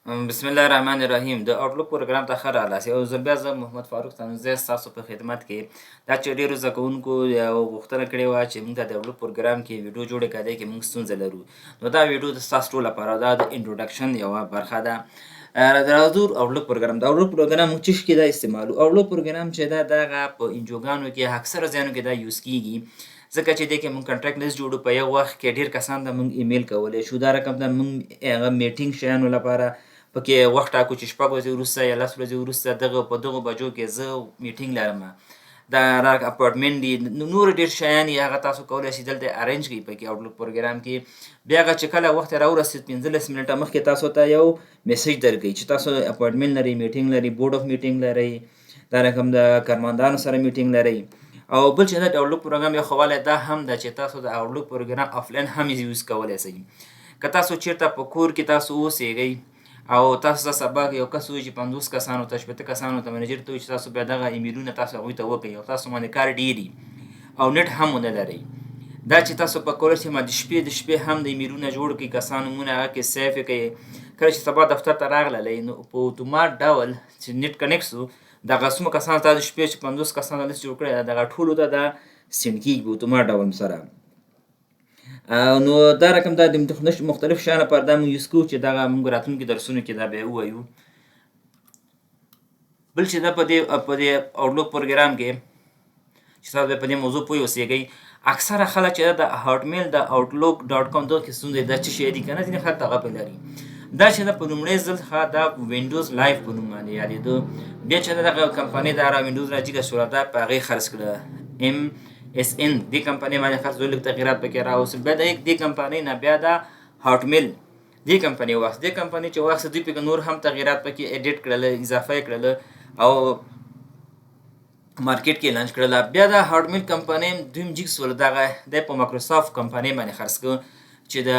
بسم الله الرحمن الرحیم. د آوټلوک پروګرام ته ښه راغلاست. یو ځل بیا زه محمد فاروق تنوزی ستاسو په خدمت کې. دا چې ډېرو زده کوونکو یو غوښتنه کړې وه چې موږ ته د آوټلوک پروګرام کې ویډیو جوړې کړه، دی کې موږ ستونزه لرو. نو دا ویډیو د ستاسو ټولو لپاره دا د انټروډکشن یوه برخه ده. راځو آوټلوک پروګرام. د آوټلوک پروګرام موږ چې کې دا استعمالو. آوټلوک پروګرام چې دا دغه په انجوګانو کې اکثره ځایونو کې دا یوز کیږي، ځکه چې دې کې موږ کنټرکټ لیست جوړو. په یو وخت کې ډېر کسان ته موږ ایمیل کولی شو. دا رقم ته موږ هغه میټینګ شیانو لپاره پکې وخت ټاکو چې 6 ورځې وروسته یا 10 ورځې وروسته په دغو بجو کې زه میټینګ لرم. دا اپارټمنټ دي، نور ډېر شیان یې هغه تاسو کولی شئ دلته ارینج کړئ پکې آوټلوک پروګرام کې. بیا هغه چې کله وخت راورسېد 15 منټه مخکې تاسو ته یو میسج درکوي چې تاسو اپارټمنټ لرئ، میټینګ لرئ، بورډ اف میټینګ لرئ، دا رقم د کارمندانو سره میټینګ لرئ. او بل چې دا د آوټلوک پروګرام یو ښه والی دا هم ده چې تاسو د آوټلوک پروګرام آفلاین هم یوز کولی شئ. که تاسو چیرته په کور کې تاسو اوسېږئ او تاسو ته سبا یو کس وایي چې 50 کسانو ته 80 کسانو ته منیجر ته وایي چې تاسو بیا دغه ایمیلونه تاسو هغوی ته وکړئ او تاسو باندې کار ډېر وي او نیټ هم ونه لرئ، دا چې تاسو په کولی شئ د شپې هم د ایمیلونه جوړ کړئ، کسان نومونه هغه کې سیف یې کړئ. کله چې سبا دفتر ته راغللی نو په اتومات ډول چې نیټ کنیکټ سو، دغه څومره کسانو ته د شپې چې 50 کسانو لیست جوړ کړی دغه ټولو ته دا سینډ کېږي په اتومات ډول سره. نو دا رقم دا د مختلف شیانو لپاره دا موږ یوز کوو چې دغه موږ راتلونکي درسونو کې دا بیا ووایو. بل چې دا په دې آوټلوک پروګرام کې چې تاسو په دې موضوع پوه اوسېږئ، اکثره خلک چې د هاټمیل د آوټلوک ډاټ کام دغه کې ستونزې دا څه شی دي که نه، ځینې خلک هغه پې لري. دا چې دا په لومړی ځل دا وینډوز لایف په نوم باندې یادېده. بیا چې دغه کمپنۍ دا وینډوز راجیګه شوله، دا په هغې خرڅ کړه ام اس ان دې کمپنۍ باندې خاص لږ تغیرات پکې راوستل. بیا د دې کمپنۍ نه بیا دا هاټمیل دې کمپنۍ واخیست. دې کمپنۍ چې واخیسته دوی پکې نور هم تغیرات پکې ایډیټ کړل، اضافه یې کړل او مارکیټ کې لانچ کړل. بیا دا هاټمیل کمپنۍ دویم جګ سول، دغه دی په مایکروسافټ کمپنۍ باندې خرڅ کړ چې د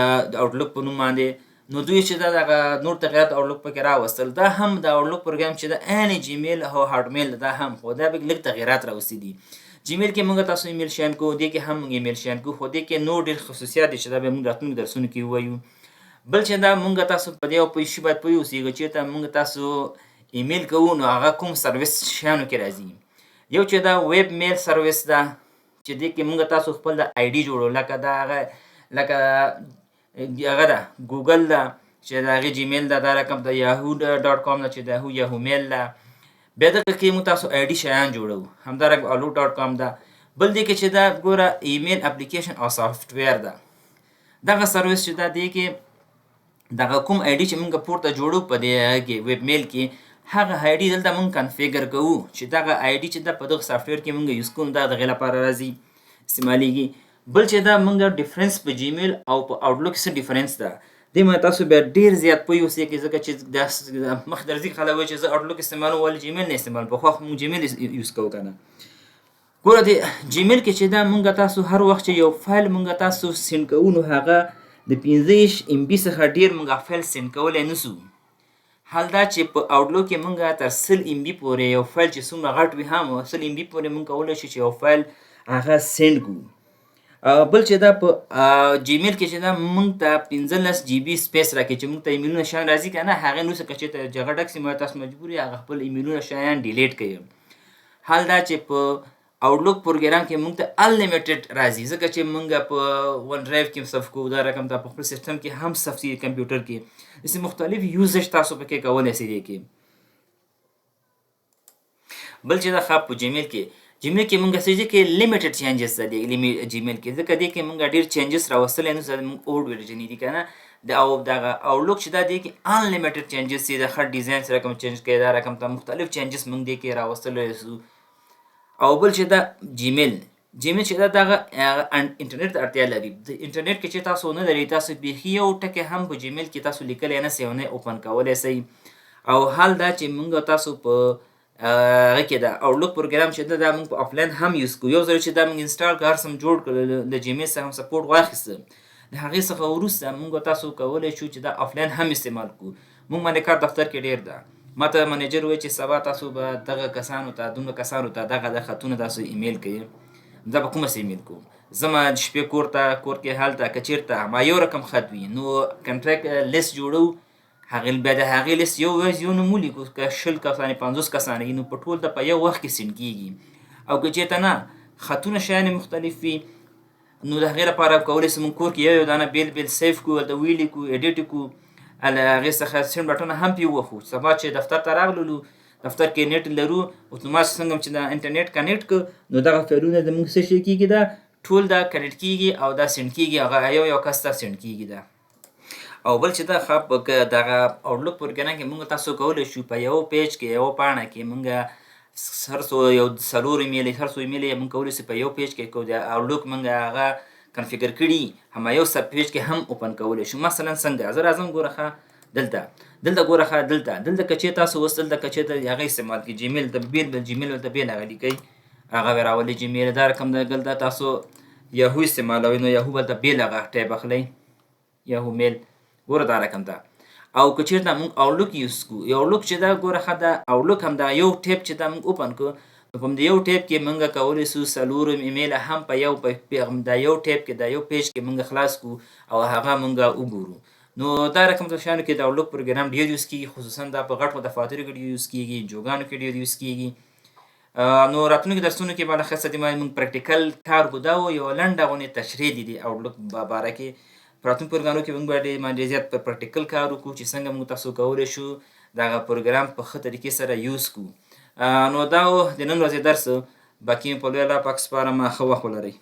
آوټلوک په نوم باندې. نو دوی چې دغه نور تغیرات آوټلوک پکې راوستل. دا هم د آوټلوک پروګرام چې د عین جیمیل او هاټمیل دا هم خو دا پکې لږ تغیرات راوستي دي. جیمیل کې موږ تاسو ایمیل شین کوو، دې کې هم موږ ایمیل شین کوو، خو دې کې نور ډېر خصوصیات دي چې دا به موږ راتلونکي درسونو کې ووایو. بل چې دا موږ تاسو په دې یو شي باید پوه اوسېږئ چې ته موږ تاسو ایمیل کوو نو هغه کوم سروس شیانو کې راځي. یو چې دا ویب میل سروس ده چې دې کې موږ تاسو خپل د آی ډي جوړو، لکه دا هغه ده ګوګل ده چې د هغې جیمیل ده، دا رقم د یاهو ډاټ کام ده چې د یاهو میل ده. بیا دغه کې موږ تاسو آی ډي شیان جوړو، همدارنګه آلو ډاټ کام ده. بل دې کې چې دا ګوره ایمیل اپلیکیشن او سافټویر ده. دغه سروس چې دا دې کې دغه کوم آی ډي چې موږ پورته جوړو په دې کې ویب میل کې، هغه آی ډي دلته موږ کنفیګر کوو چې دغه آی ډي چې دا په دغه سافټویر کې موږ یوز کوو دا دغې لپاره راځي استعمالیږي. بل چې دا موږ ډیفرنس په جیمیل او په آوټلوک څه ډیفرنس ده، دې باندې تاسو بیا ډېر زیات پوه اوسئ، ځکه چې دا مخکې درځي خلک وایي چې زه آوټلوک استعمالوم ولې جیمیل نه استعمالوم. پخوا خو موږ جیمیل یوز کوو که نه. ګوره د جیمیل کې چې دا موږ تاسو هر وخت چې یو فایل موږ تاسو سینډ کوو نو هغه د 15 ام بي څخه ډېر موږ فایل سینډ کولی نه سو. حال دا چې په آوټلوک کې موږ تر 100 ام بي پورې یو فایل چې څومره غټ وي هم 100 ام بي پورې موږ کولی شو چې یو فایل هغه سینډ کړو. بل چې دا په جیمیل کې چې دا موږ ته 15 جی بي سپیس راکوي چې موږ ته ایمیلونه شیان راځي که نه، هغې نو څه که چېرته جګړه ډک سي تاسو مجبور یې هغه خپل ایمیلونه شیان ډیلیټ کوي. حال دا چې په آوټلوک پروګرام کې موږ ته انلیمیټډ راځي، ځکه چې موږ په ون ډرایو کې صف کوو، دا رقم ته په خپل سیسټم کې هم صف کړي، کمپیوټر کې داسې مختلف یوزج تاسو پکې کولی شئ. دې کې بل چې دا په جیمیل کې موږ څه کې لیمیټډ چینجز ده جیمیل کې، ځکه دې کې موږ ډېر چینجز راوستلی نو موږ اوډ ورژن دي که نه. او دغه آوټلوک چې دا دې کې انلیمیټډ چینجز دي، د هر ډیزاین سره کوم چینج کوي، دا رقم ته مختلف چینجز موږ دې کې راوستلی سو. او بل چې دا جیمیل چې دا دغه انټرنیټ ته اړتیا لري. د انټرنیټ کې چې تاسو نه لرئ، تاسو بیخي یو ټکی هم په جیمیل کې تاسو لیکلی نه سئ او نه اوپن کولی سئ. او حال دا چې موږ تاسو په هغه کې دا آوټلوک پروګرام چې دا موږ په آفلاین هم یوز کوو. یو ځل چې دا موږ انسټال کړ، هر څه جوړ کړل، د جیمیل څخه هم سپورټ واخیسته، د هغې څخه وروسته موږ تاسو کولی شو چې دا آفلاین هم استعمال کړو. موږ باندې کار دفتر کې ډېر ده. ما ته منیجر وایي چې سبا تاسو به دغه کسانو ته دومره کسانو ته دغه خطونه تاسو ایمیل کوئ. دا به کومه څه ایمیل کوم؟ زما د شپې کور کې هلته که چېرته ما یو رقم خط وي نو کنټرکټ لیست جوړو، بیا د هغې لیست یو نوم ولیکو، که 20 کسانې 50 کسانې وي نو په ټول ته په یو وخت کې سینډ کېږي. او که چېرته نه خطونه شیانې مختلف وي نو د هغې لپاره کولی سو موږ کور کې یو دانه بیل بیل سیف کړو، هلته ولیکو، ایډیټ کړو، هغې څخه سینډ بټنه هم پرې ووهو. سبا چې دفتر ته راغللو، دفتر کې نیټ لرو، اتومات څنګه چې د انټرنیټ کنیکټ کړو نو دغه فایلونه زموږ څه شی کېږي، دا ټول دا کنیکټ کېږي او دا سینډ کېږي، هغه یو کس ته سینډ کېږي دا. او بل چې دا په دغه آوټلوک پروګرام کې موږ تاسو کولی شو په یو پیج کې یوه پاڼه کې موږ هر څو یو 4 ایمیل هر څو ایمیل یې موږ کولی سو په یو پیج کې کو د آوټلوک موږ هغه کنفیګر کړي هم یو سب پیج کې هم اوپن کولی شو. مثلا څنګه زه راځم ګوره دلته ګوره دلته که چېرې تاسو اوس دلته که چېرته هغه استعمال کړئ جیمیل ته بیل جیمیل ورته بیل هغه لیکئ، هغه به راولي جیمیل. دا رقم دلته تاسو یاهو استعمالوئ نو یاهو به دلته بیل هغه ټایپ اخلئ، یاهو میل ګوره دا رقم ده. او که چېرته موږ آوټلوک یوز کړو، آوټلوک چې دا ګوره دا آوټلوک هم دا یو ټیپ چې دا موږ اوپن کړو نو په همدې یو ټیپ کې موږ کولی سو 4 ایمیل هم په یو دا یو ټیپ کې دا یو پیج کې موږ خلاص کړو او هغه موږ وګورو. نو دا رقم د شیانو کې د آوټلوک پروګرام ډېر یوز کېږي، خصوصا دا په غټو دفاترو کې ډېر یوز کېږي، جوګانو کې ډېر یوز کېږي. نو راتلونکي درسونو کې بالاخص د موږ پریکټیکل کار وکړو. دا یوه لنډه غونې تشریح دي د آوټلوک باره کې. په راتلونکو پروګرامونو کې موږ ډېر زیات په پریکټیکل کار وکړو چې څنګه موږ تاسو کولی شو دغه پروګرام په ښه طریقې سره یوز کړو. نو دا و د نن ورځې درس. باقي په لوی الله پاک سپارم. ښه وخت ولرئ.